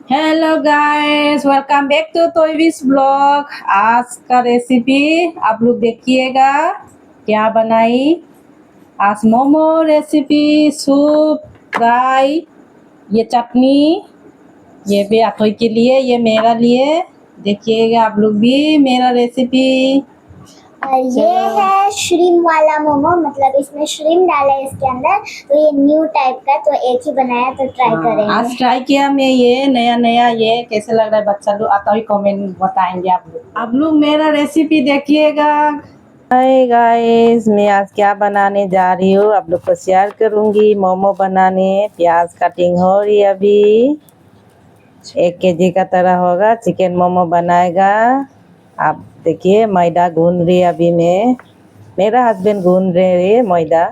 Hello guys, welcome back to तोयविस blog. आज का रेसिपी आप लोग देखिएगा क्या बनाई। आज मोमो रेसिपी, सूप, फ्राई, ये चटनी, ये भी अथोई के लिए, ये मेरा लिए। देखिएगा आप लोग भी मेरा रेसिपी। और ये है श्रीम वाला मोमो, मतलब इसमें श्रीम डाला है इसके अंदर, तो ये न्यू टाइप का, तो एक ही बनाया तो ट्राई करेंगे। आज ट्राई किया मैं, ये नया नया, ये कैसे लग रहा है बच्चा लोग आता ही कमेंट बताएंगे आप लोग मेरा रेसिपी देखिएगा। हाय गाइस, मैं आज क्या बनाने जा रही हूँ आप लोग को शेयर करूंगी। मोमो बनाने, प्याज कटिंग हो रही है अभी। 1 केजी का तरह होगा, चिकन मोमो बनाएगा। आप देखिए मैदा गूंद रही है अभी मेरा हस्बैंड गूंद रहे हैं मैदा।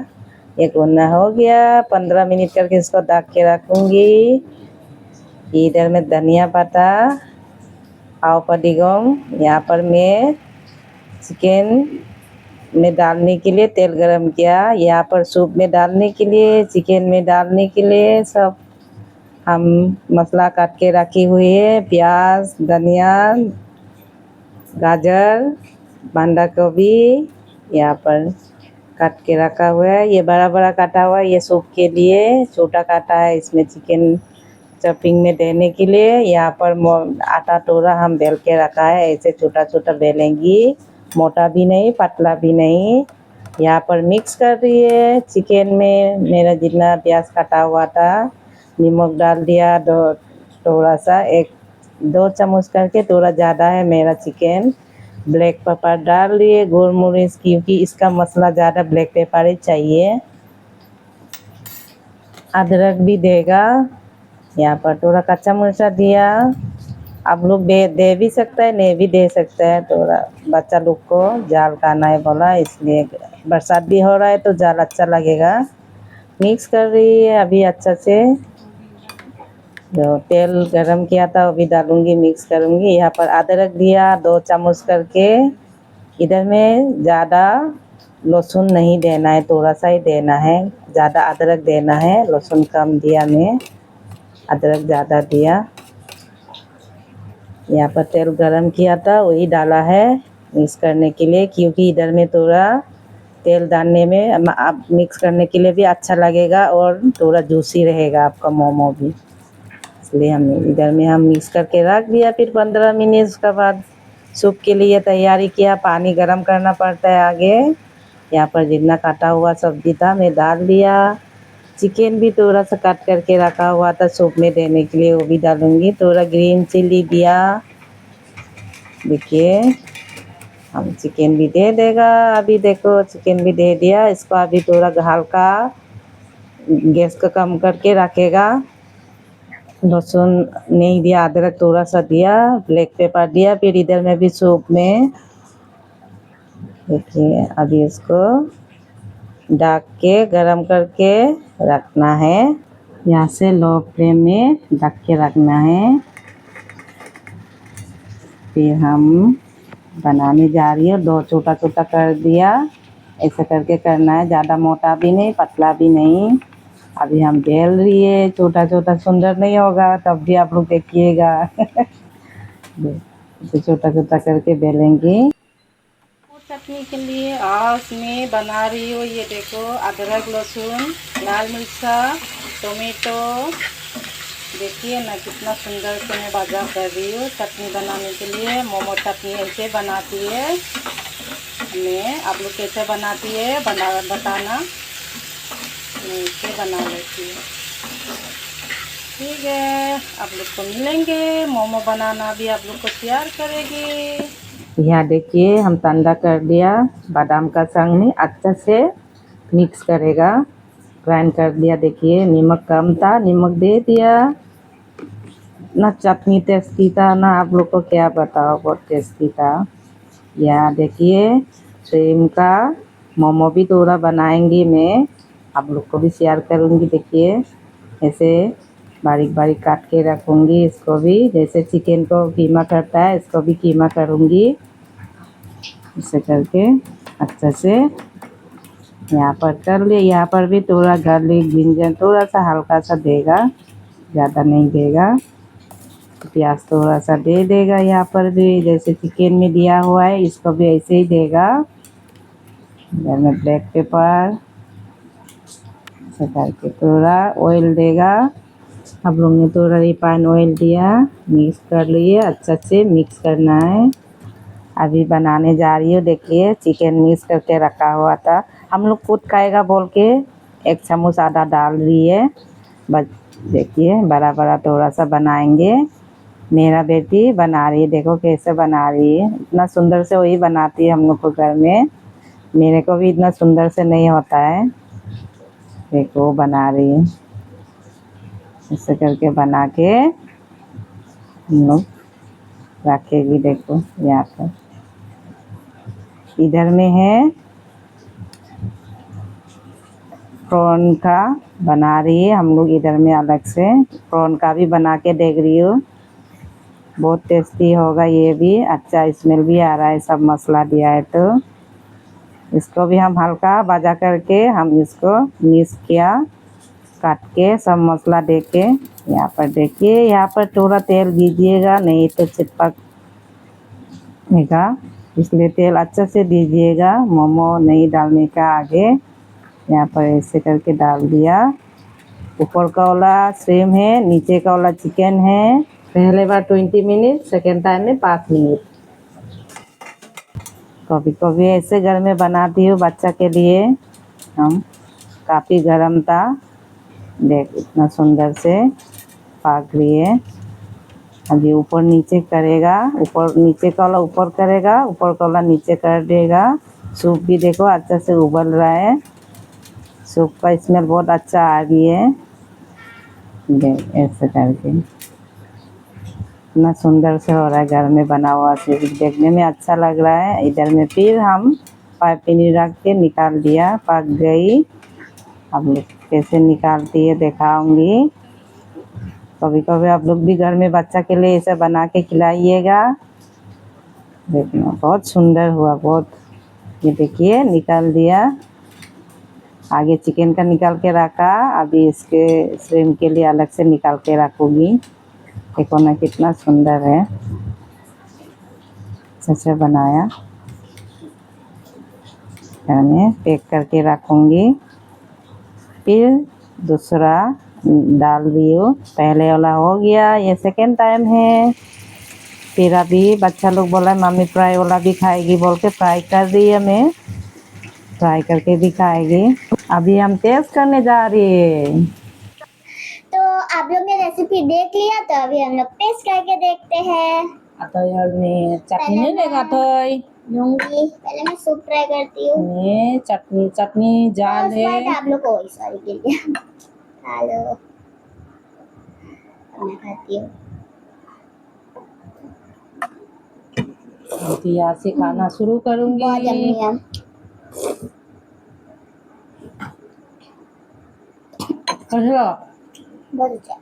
ये गूंदना हो गया, 15 मिनट करके इसको ढक के रखूंगी। इधर में धनिया पत्ता, आव पडिगम, यहाँ पर मैं चिकन में डालने के लिए तेल गरम किया। यहाँ पर सूप में डालने के लिए, चिकन में डालने के लिए सब हम मसाला काट के रखी हुई है। प्याज, धनिया, गाजर, बंदा गोभी यहाँ पर काट के रखा हुआ है। ये बड़ा बड़ा काटा हुआ है, ये सूप के लिए। छोटा काटा है इसमें चिकन चपिंग में देने के लिए। यहाँ पर आटा टोरा हम बेल के रखा है, ऐसे छोटा छोटा बेलेंगी, मोटा भी नहीं पतला भी नहीं। यहाँ पर मिक्स कर रही है चिकन में। मेरा जितना प्याज काटा हुआ था, नमक डाल दिया थोड़ा सा, 1-2 चम्मच करके, थोड़ा ज़्यादा है मेरा चिकन। ब्लैक पेपर डाल दिए, गोलमरीच, क्योंकि इसका मसाला ज़्यादा ब्लैक पेपर ही चाहिए। अदरक भी देगा। यहाँ पर थोड़ा कच्चा मिर्चा दिया। आप लोग दे भी सकता है, नहीं भी दे सकता है। थोड़ा बच्चा लोग को जाल खाना है बोला, इसलिए बरसात भी हो रहा है तो जाल अच्छा लगेगा। मिक्स कर रही है अभी अच्छा से। जो तेल गरम किया था वो भी डालूंगी, मिक्स करूंगी। यहाँ पर अदरक दिया 2 चम्मच करके। इधर में ज़्यादा लहसुन नहीं देना है, थोड़ा सा ही देना है। ज़्यादा अदरक देना है, लहसुन कम दिया मैं, अदरक ज़्यादा दिया। यहाँ पर तेल गरम किया था वही डाला है मिक्स करने के लिए, क्योंकि इधर में थोड़ा तेल डालने में आप मिक्स करने के लिए भी अच्छा लगेगा और थोड़ा जूसी रहेगा आपका मोमो भी, इसलिए हम इधर में हम मिक्स करके रख दिया। फिर 15 मिनट उसके बाद सूप के लिए तैयारी किया। पानी गरम करना पड़ता है आगे। यहाँ पर जितना काटा हुआ सब्जी था मैं डाल दिया। चिकन भी थोड़ा सा काट करके रखा हुआ था सूप में देने के लिए, वो भी डालूंगी। थोड़ा ग्रीन चिली दिया। देखिए हम चिकन भी दे देगा अभी, देखो चिकन भी दे दिया। इसको अभी थोड़ा हल्का गैस को कम करके रखेगा। लहसुन नहीं दिया, अदरक थोड़ा सा दिया, ब्लैक पेपर दिया। फिर इधर में भी सूप में देखिए अभी इसको ढक के गरम करके रखना है। यहाँ से लो फ्लेम में ढक के रखना है। फिर हम बनाने जा रही है। 2 छोटा छोटा कर दिया, ऐसे करके करना है, ज़्यादा मोटा भी नहीं पतला भी नहीं। अभी हम बेल रही है, छोटा छोटा सुंदर नहीं होगा तब भी आप लोग देखिएगा। इसे छोटा छोटा करके बेलेंगे। चटनी के लिए आज मैं बना रही हूँ, ये देखो अदरक, लहसुन, लाल मिर्चा, टोमेटो। देखिए ना कितना सुंदर से मैं बाजार कर रही हूँ चटनी बनाने के लिए। मोमो चटनी ऐसे बनाती है, मैं आप लोग कैसे बनाती है बताना, मैं इसे बना लेती हूँ। ठीक है, आप लोग को मिलेंगे, मोमो बनाना भी आप लोग को तैयार करेगी। यहाँ देखिए हम ठंडा कर दिया, बादाम का संग में अच्छा से मिक्स करेगा, ग्राइंड कर दिया। देखिए नमक कम था, नमक दे दिया। ना चटनी टेस्टी था ना, आप लोग को क्या बताओ, बहुत टेस्टी था। यहाँ देखिए सेम का मोमो भी थोड़ा बनाएंगी, मैं आप लोग को भी शेयर करूँगी। देखिए ऐसे बारीक बारीक काट के रखूँगी इसको भी, जैसे चिकन को कीमा करता है इसको भी कीमा करूँगी। इसे करके अच्छा से यहाँ पर कर ले। यहाँ पर भी थोड़ा गार्लिक जिंजर थोड़ा सा हल्का सा देगा, ज़्यादा नहीं देगा। प्याज थोड़ा सा दे देगा यहाँ पर भी, जैसे चिकन में दिया हुआ है इसको भी ऐसे ही देगा। इधर में ब्लैक पेपर ऐसा करके थोड़ा ऑयल देगा। हम लोग ने थोड़ा रिफाइंड ऑयल दिया, मिक्स कर लिए, अच्छा से मिक्स करना है। अभी बनाने जा रही हूँ, देखिए चिकन मिक्स करके रखा हुआ था, हम लोग खुद खाएगा बोल के 1 चम्मच आधा डाल रही है। बस देखिए बड़ा बड़ा थोड़ा सा बनाएंगे। मेरा बेटी बना रही है, देखो कैसे बना रही है, इतना सुंदर से वही बनाती है हम लोग को घर में। मेरे को भी इतना सुंदर से नहीं होता है। देखो बना रही है, ऐसे करके बना के हम लोग रखेगी। देखो यहाँ पर इधर में है प्रॉन का बना रही है हम लोग, इधर में अलग से प्रॉन का भी बना के देख रही हूँ। बहुत टेस्टी होगा ये भी, अच्छा स्मेल भी आ रहा है, सब मसाला दिया है तो इसको भी हम हल्का भजा करके हम इसको मिक्स किया, काट के सब मसाला दे के। यहाँ पर देखिए, यहाँ पर थोड़ा तेल दीजिएगा नहीं तो चिपकेगा, इसलिए तेल अच्छा से दीजिएगा। मोमो नहीं डालने का आगे, यहाँ पर ऐसे करके डाल दिया। ऊपर का वाला श्रिम्प है, नीचे का वाला चिकन है। पहले बार 20 मिनट, सेकेंड टाइम में 5 मिनट। कभी कभी ऐसे घर में बनाती हूँ बच्चा के लिए हम। काफ़ी गर्म था, देख इतना सुंदर से पक रही है। अभी ऊपर नीचे करेगा, ऊपर नीचे का वाला ऊपर करेगा, ऊपर का वाला नीचे कर देगा। सूप भी देखो अच्छा से उबल रहा है, सूप का स्मेल बहुत अच्छा आ रही है। देख ऐसे करके इतना सुंदर से हो रहा है, घर में बना हुआ सूप देखने में अच्छा लग रहा है। इधर में फिर हम 5 मिनट रख के निकाल दिया, पक गई। अब लोग कैसे निकालती है दिखाऊंगी। कभी कभी आप लोग भी घर में बच्चा के लिए ऐसे बना के खिलाइएगा, देखना बहुत सुंदर हुआ बहुत। ये देखिए निकाल दिया, आगे चिकन का निकाल के रखा, अभी इसके श्रिम्प के लिए अलग से निकाल के रखूँगी। देखो ना कितना सुंदर है, अच्छे से बनाया। मैंने पैक करके रखूँगी, फिर दूसरा डाल दी हूँ। पहले वाला हो गया, ये सेकेंड टाइम है। फिर अभी बच्चा लोग बोला मम्मी फ्राई वाला भी खाएगी बोल के फ्राई कर दी है, मैं फ्राई करके भी खाएगी। अभी हम टेस्ट करने जा रही है। तो आप लोग ने रेसिपी देख लिया, तो अभी हम लोग टेस्ट करके देखते हैं। atau ini chutney पहले deh मैं katoy लूंगी, पहले मैं सूप ट्राई करती हूँ। ini chutney जाल फर्स्ट बाइट है। आप लोग को सॉरी गिर गया। हेलो, मैं खाती हूँ। तो यहाँ से खाना शुरू बहुत यम्मी करूंगी। है। अच्छा बहुत अच्छा,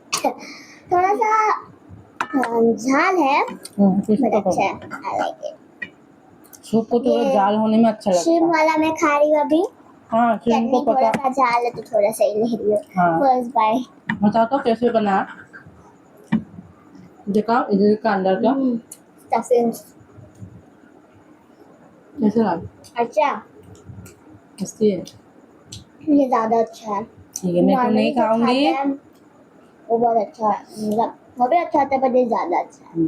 थोड़ा सा झाल है बट अच्छा है, आई लाइक इट। सूप को थोड़ा ये जाल होने में अच्छा लगता श्रिम्प है। वाला मैं खा रही हूँ अभी। हाँ श्रिम्प को चटनी थोड़ा पता। सा झाल है तो थोड़ा सा ही ले रही हूँ। हाँ फर्स्ट बाइट बताओ तो कैसे बना, दिखाओ इडली का अंदर का स्टफिंग्स कैसे लगा। अच्छा, टेस्टी है, ये ज्यादा अच्छा है। ठीक है मैं तो नहीं नॉर्मली जो खाऊंगी। खाते हैं वो बहुत अच्छा है, मतलब वो भी अच्छा होता है पर ये ज्यादा अच्छा है।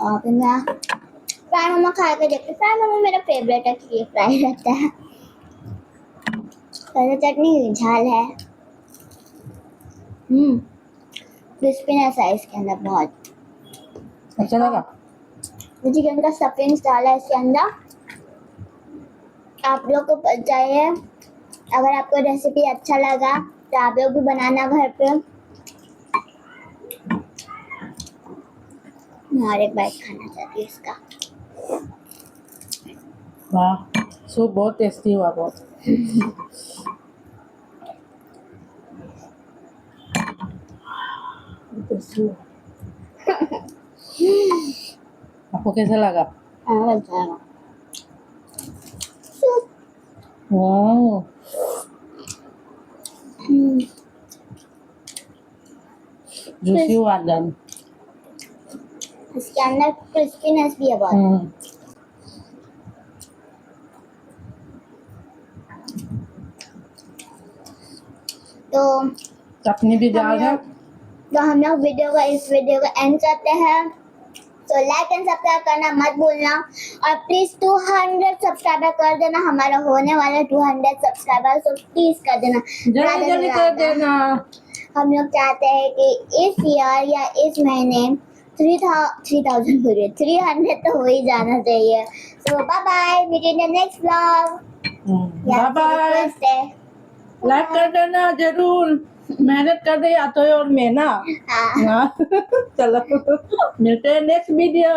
और फिर मैं फ्राई मोमो खा के देखती हूँ। फ्राई मोमो मेरा फेवरेट है क्योंकि फ्राई रहता है। पहले चटनी झाल है, क्रिस्पीनेस है इसके अंदर बहुत। अच्छा लगा। चिकन का स्टफिंग्स डाला है इसके अंदर। आप लोग को बच जाइए, अगर आपको रेसिपी अच्छा लगा तो आप लोग भी बनाना घर पे। मैं और एक बाइट खाना चाहती हूँ इसका। वाह सूप बहुत टेस्टी हुआ बहुत। आपको कैसा लगा। अच्छा लगा। वाह हम्म, जूसी हुआ डन। इसके अंदर क्रिस्पीनेस भी है बहुत। तो चटनी भी डाल है। तो हम लोग इस वीडियो को एंड करते हैं। तो लाइक एंड सब्सक्राइब करना मत भूलना और प्लीज 200 सब्सक्राइबर कर देना। हमारा होने वाला 200 सब्सक्राइबर, तो प्लीज कर देना, जल्दी जल्दी कर देना। हम लोग चाहते हैं कि इस ईयर या इस महीने 300 तो हो ही जाना चाहिए। So bye bye, meet in the next vlog. Bye bye. Like कर देना जरूर, मेहनत कर रही आते हो और मैं ना। हाँ। चलो मिलते हैं नेक्स्ट वीडियो।